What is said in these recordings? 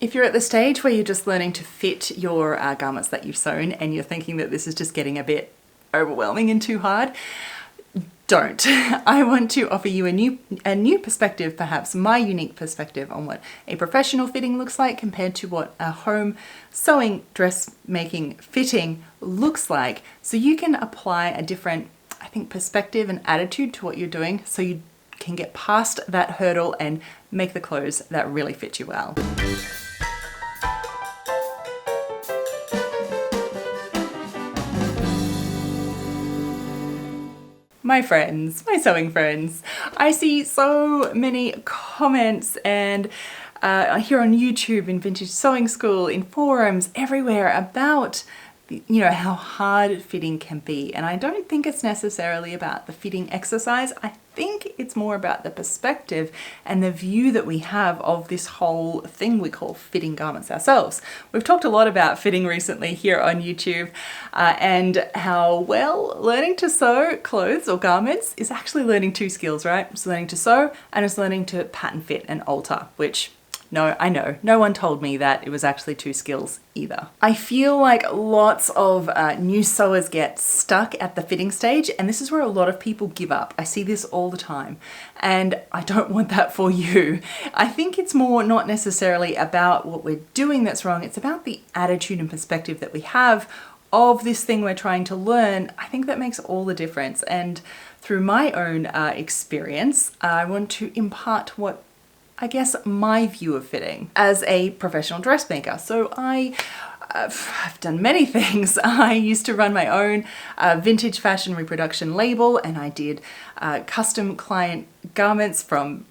If you're at the stage where you're just learning to fit your garments that you've sewn and you're thinking that this is just getting a bit overwhelming and too hard, don't. I want to offer you a new perspective, perhaps my unique perspective on what a professional fitting looks like compared to what a home sewing dressmaking fitting looks like, so you can apply a different, I think, perspective and attitude to what you're doing so you can get past that hurdle and make the clothes that really fit you well. My friends, my sewing friends, I see so many comments and here on YouTube, in Vintage Sewing School, in forums, everywhere about how hard fitting can be. And I don't think it's necessarily about the fitting exercise. I think it's more about the perspective and the view that we have of this whole thing we call fitting garments ourselves. We've talked a lot about fitting recently here on YouTube and how, well, learning to sew clothes or garments is actually learning two skills, right? It's learning to sew and it's learning to pattern fit and alter, which no, I know, no one told me that it was actually two skills either. I feel like lots of new sewers get stuck at the fitting stage, and this is where a lot of people give up. I see this all the time, and I don't want that for you. I think it's more not necessarily about what we're doing that's wrong, it's about the attitude and perspective that we have of this thing we're trying to learn. I think that makes all the difference, and through my own experience, I want to impart what I guess my view of fitting as a professional dressmaker. So I've done many things. I used to run my own vintage fashion reproduction label, and I did custom client garments from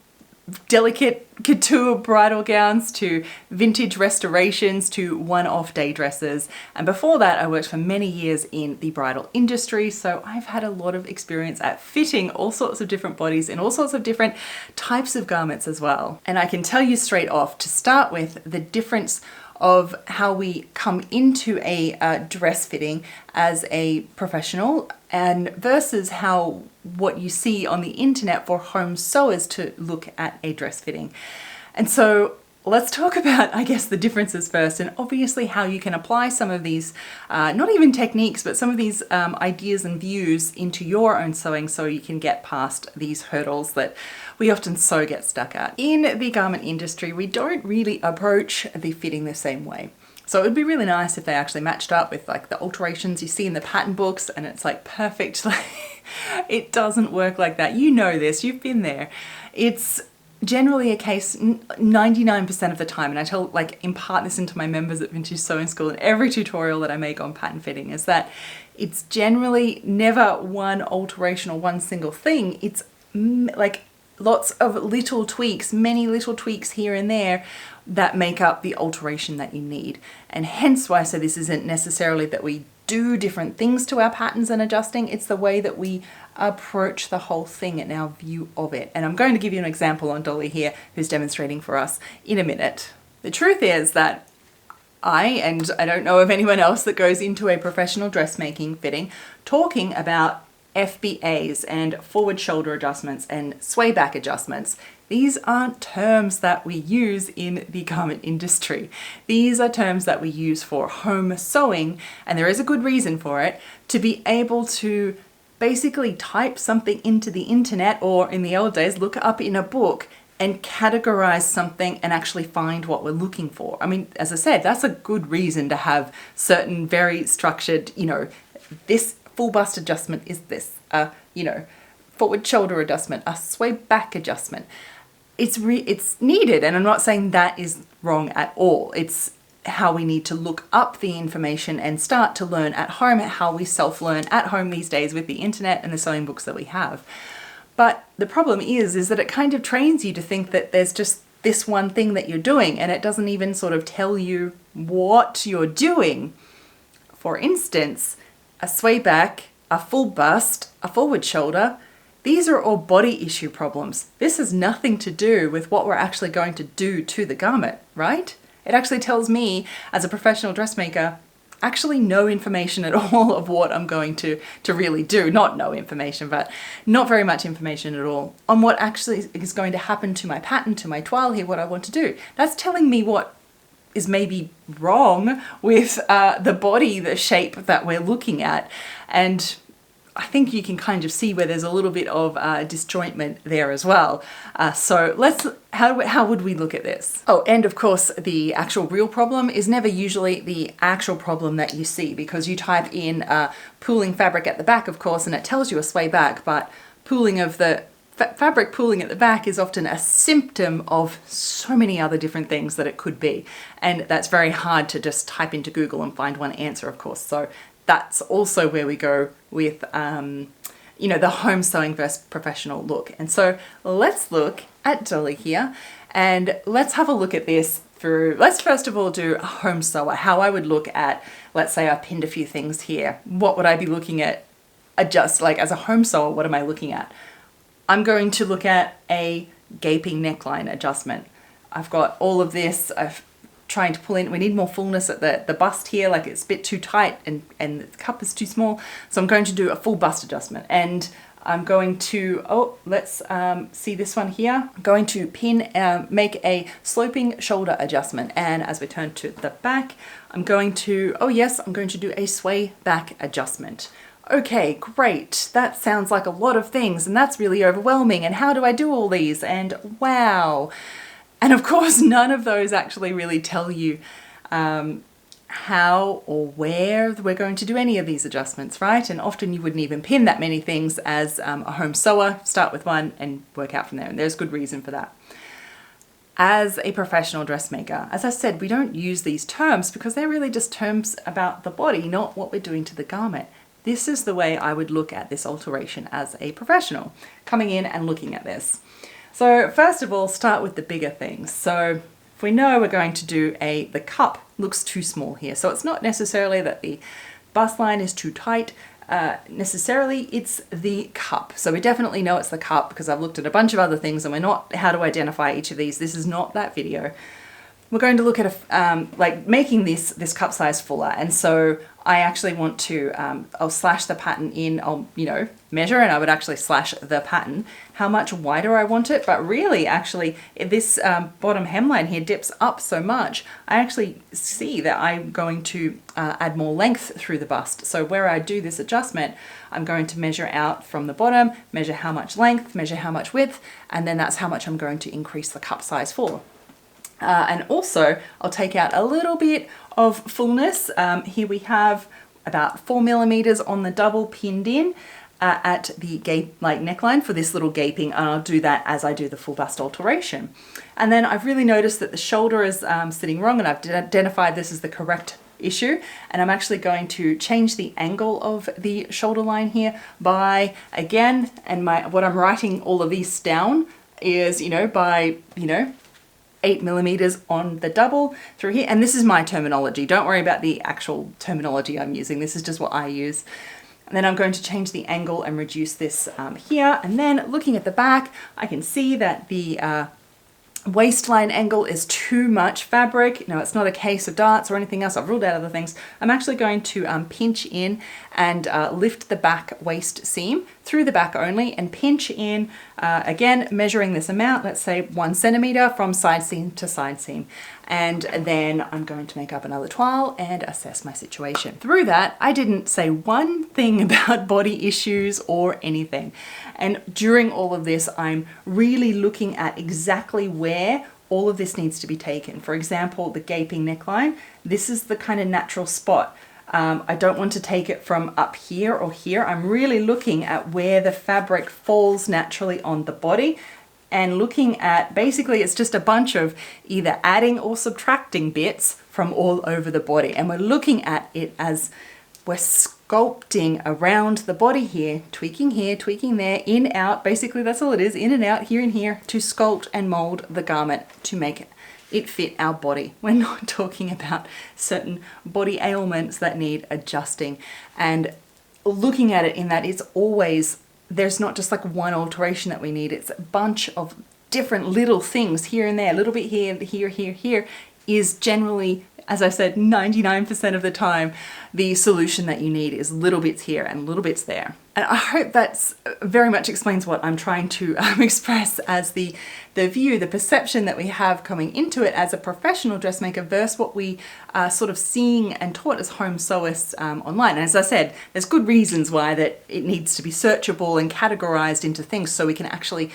delicate couture bridal gowns to vintage restorations to one-off day dresses. And before that, I worked for many years in the bridal industry. So I've had a lot of experience at fitting all sorts of different bodies in all sorts of different types of garments as well. And I can tell you straight off, to start with, the difference of how we come into a dress fitting as a professional and versus what you see on the internet for home sewers to look at a dress fitting. And so let's talk about, I guess, the differences first, and obviously how you can apply some of these, not even techniques, but some of these ideas and views into your own sewing so you can get past these hurdles that we often so get stuck at. In the garment industry, we don't really approach the fitting the same way. So it would be really nice if they actually matched up with like the alterations you see in the pattern books and it's like perfect. It doesn't work like that. You know this, you've been there. It's generally a case 99% of the time, and I impart this into my members at Vintage Sewing School in every tutorial that I make on pattern fitting, is that it's generally never one alteration or one single thing. It's like lots of little tweaks, many little tweaks here and there that make up the alteration that you need. And hence why I say this isn't necessarily that we do different things to our patterns and adjusting, it's the way that we approach the whole thing and our view of it. And I'm going to give you an example on Dolly here, who's demonstrating for us in a minute. The truth is that I don't know of anyone else that goes into a professional dressmaking fitting talking about FBAs and forward shoulder adjustments and sway back adjustments. These aren't terms that we use in the garment industry. These are terms that we use for home sewing, and there is a good reason for it, to be able to basically type something into the internet, or in the old days, look up in a book and categorize something and actually find what we're looking for. I mean, as I said, that's a good reason to have certain very structured, this full bust adjustment is this, forward shoulder adjustment, a sway back adjustment. It's needed, and I'm not saying that is wrong at all. It's how we need to look up the information and start to learn at home, how we self-learn at home these days with the internet and the sewing books that we have. But the problem is that it kind of trains you to think that there's just this one thing that you're doing, and it doesn't even sort of tell you what you're doing. For instance, a sway back, a full bust, a forward shoulder, these are all body issue problems. This has nothing to do with what we're actually going to do to the garment, right? It actually tells me, as a professional dressmaker, actually no information at all of what I'm going to really do. Not no information, but not very much information at all on what actually is going to happen to my pattern, to my toile here, what I want to do. That's telling me what is maybe wrong with the body, the shape that we're looking at. And I think you can kind of see where there's a little bit of disjointment there as well. So how would we look at this? Oh, and of course, the actual real problem is never usually the actual problem that you see, because you type in pooling fabric at the back, of course, and it tells you a sway back, but pooling of the fabric pooling at the back is often a symptom of so many other different things that it could be. And that's very hard to just type into Google and find one answer, of course. So that's also where we go with, you know, the home sewing versus professional look. And so let's look at Dolly here, and let's have a look at this through, let's first of all do a home sewer, how I would look at, let's say I pinned a few things here. What would I be looking at? Adjust, like as a home sewer, what am I looking at? I'm going to look at a gaping neckline adjustment. I've got all of this, I've trying to pull in, we need more fullness at the bust here, like it's a bit too tight and the cup is too small. So I'm going to do a full bust adjustment, and I'm going to, let's see this one here. I'm going to make a sloping shoulder adjustment. And as we turn to the back, I'm going to, I'm going to do a sway back adjustment. Okay, great. That sounds like a lot of things, and that's really overwhelming. And how do I do all these? And wow. And of course, none of those actually really tell you how or where we're going to do any of these adjustments, right? And often you wouldn't even pin that many things as a home sewer. Start with one and work out from there. And there's good reason for that. As a professional dressmaker, as I said, we don't use these terms because they're really just terms about the body, not what we're doing to the garment. This is the way I would look at this alteration as a professional, coming in and looking at this. So first of all, start with the bigger things. So if we know we're going to do the cup looks too small here. So it's not necessarily that the bust line is too tight, necessarily it's the cup. So we definitely know it's the cup because I've looked at a bunch of other things and we're not how to identify each of these. This is not that video. We're going to look at like making this cup size fuller. And so I actually want to, I'll slash the pattern in, I'll, measure, and I would actually slash the pattern, how much wider I want it. But really, actually, if this bottom hemline here dips up so much, I actually see that I'm going to add more length through the bust. So where I do this adjustment, I'm going to measure out from the bottom, measure how much length, measure how much width, and then that's how much I'm going to increase the cup size for. And also, I'll take out a little bit of fullness. Here we have about 4 millimeters on the double pinned in at the neckline for this little gaping, and I'll do that as I do the full bust alteration. And then I've really noticed that the shoulder is sitting wrong, and I've identified this as the correct issue, and I'm actually going to change the angle of the shoulder line here by, again, and what I'm writing all of these down is, by 8 millimeters on the double through here. And this is my terminology. Don't worry about the actual terminology I'm using. This is just what I use. And then I'm going to change the angle and reduce this here. And then looking at the back, I can see that the waistline angle is too much fabric. No, it's not a case of darts or anything else. I've ruled out other things. I'm actually going to pinch in and lift the back waist seam through the back only and pinch in, again, measuring this amount, let's say 1 centimeter from side seam to side seam. And then I'm going to make up another toile and assess my situation. Through that, I didn't say one thing about body issues or anything. And during all of this, I'm really looking at exactly where all of this needs to be taken. For example, the gaping neckline, this is the kind of natural spot. I don't want to take it from up here or here. I'm really looking at where the fabric falls naturally on the body and looking at, basically it's just a bunch of either adding or subtracting bits from all over the body. And we're looking at it as we're sculpting around the body here, tweaking there, in, out. Basically that's all it is, in and out, here and here, to sculpt and mold the garment to make it fit our body. We're not talking about certain body ailments that need adjusting. And looking at it in that, it's always, there's not just like one alteration that we need, it's a bunch of different little things here and there, a little bit here, here, is generally as I said, 99% of the time, the solution that you need is little bits here and little bits there. And I hope that's very much explains what I'm trying to express as the view, the perception that we have coming into it as a professional dressmaker versus what we are sort of seeing and taught as home sewists online. And as I said, there's good reasons why that it needs to be searchable and categorized into things so we can actually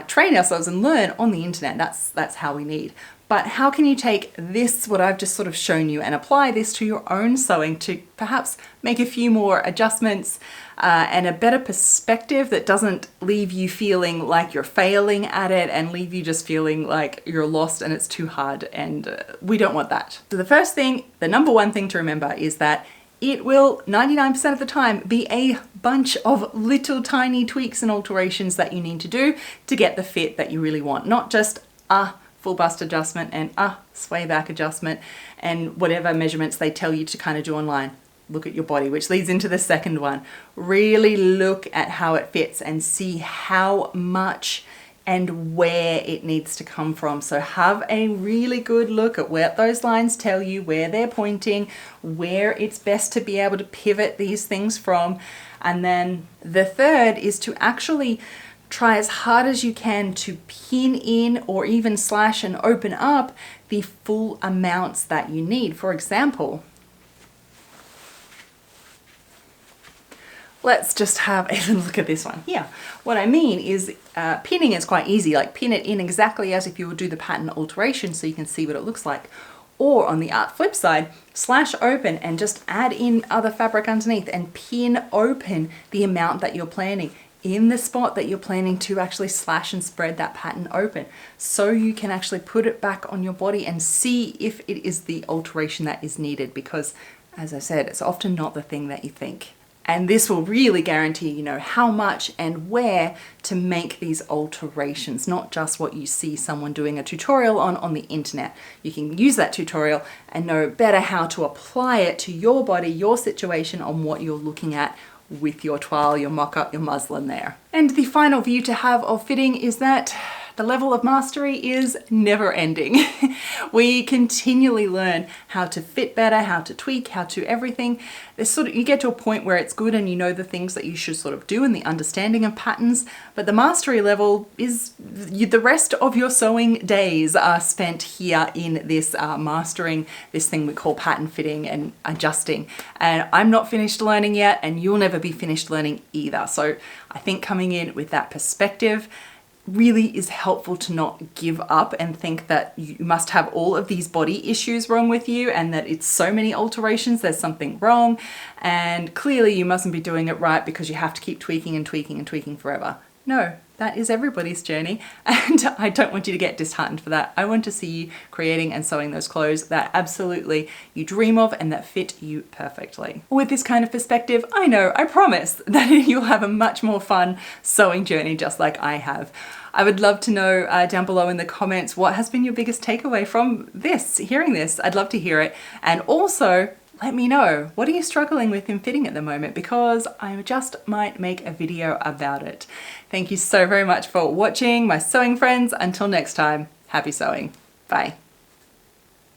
train ourselves and learn on the internet. That's how we need. But how can you take this, what I've just sort of shown you, and apply this to your own sewing to perhaps make a few more adjustments and a better perspective that doesn't leave you feeling like you're failing at it and leave you just feeling like you're lost and it's too hard, and we don't want that. So the first thing, the number one thing to remember is that it will 99% of the time be a bunch of little tiny tweaks and alterations that you need to do to get the fit that you really want, not just a full bust adjustment and a sway back adjustment and whatever measurements they tell you to kind of do online. Look at your body, which leads into the second one. Really look at how it fits and see how much and where it needs to come from. So have a really good look at where those lines tell you, where they're pointing, where it's best to be able to pivot these things from. And then the third is to actually try as hard as you can to pin in or even slash and open up the full amounts that you need. For example, let's just have a little look at this one here. What I mean is pinning is quite easy, like pin it in exactly as if you would do the pattern alteration so you can see what it looks like. Or on the flip side, slash open and just add in other fabric underneath and pin open the amount that you're planning in the spot that you're planning to actually slash and spread that pattern open so you can actually put it back on your body and see if it is the alteration that is needed, because as I said, it's often not the thing that you think. And this will really guarantee you know how much and where to make these alterations, not just what you see someone doing a tutorial on the internet. You can use that tutorial and know better how to apply it to your body, your situation, on what you're looking at with your toile, your mock-up, your muslin there. And the final view to have of fitting is that the level of mastery is never ending. We continually learn how to fit better, how to tweak, how to everything. There's sort of, you get to a point where it's good and you know the things that you should sort of do and the understanding of patterns, but the mastery level is the rest of your sewing days are spent here in this mastering this thing we call pattern fitting and adjusting. And I'm not finished learning yet, and you'll never be finished learning either. So I think coming in with that perspective really is helpful to not give up and think that you must have all of these body issues wrong with you and that it's so many alterations, there's something wrong, and clearly you mustn't be doing it right because you have to keep tweaking and tweaking and tweaking forever. No, that is everybody's journey, and I don't want you to get disheartened for that. I want to see you creating and sewing those clothes that absolutely you dream of and that fit you perfectly. With this kind of perspective, I know, I promise that you'll have a much more fun sewing journey just like I have. I would love to know down below in the comments what has been your biggest takeaway from this, hearing this. I'd love to hear it. And also, let me know, what are you struggling with in fitting at the moment, because I just might make a video about it. Thank you so very much for watching, my sewing friends. Until next time, happy sewing. Bye.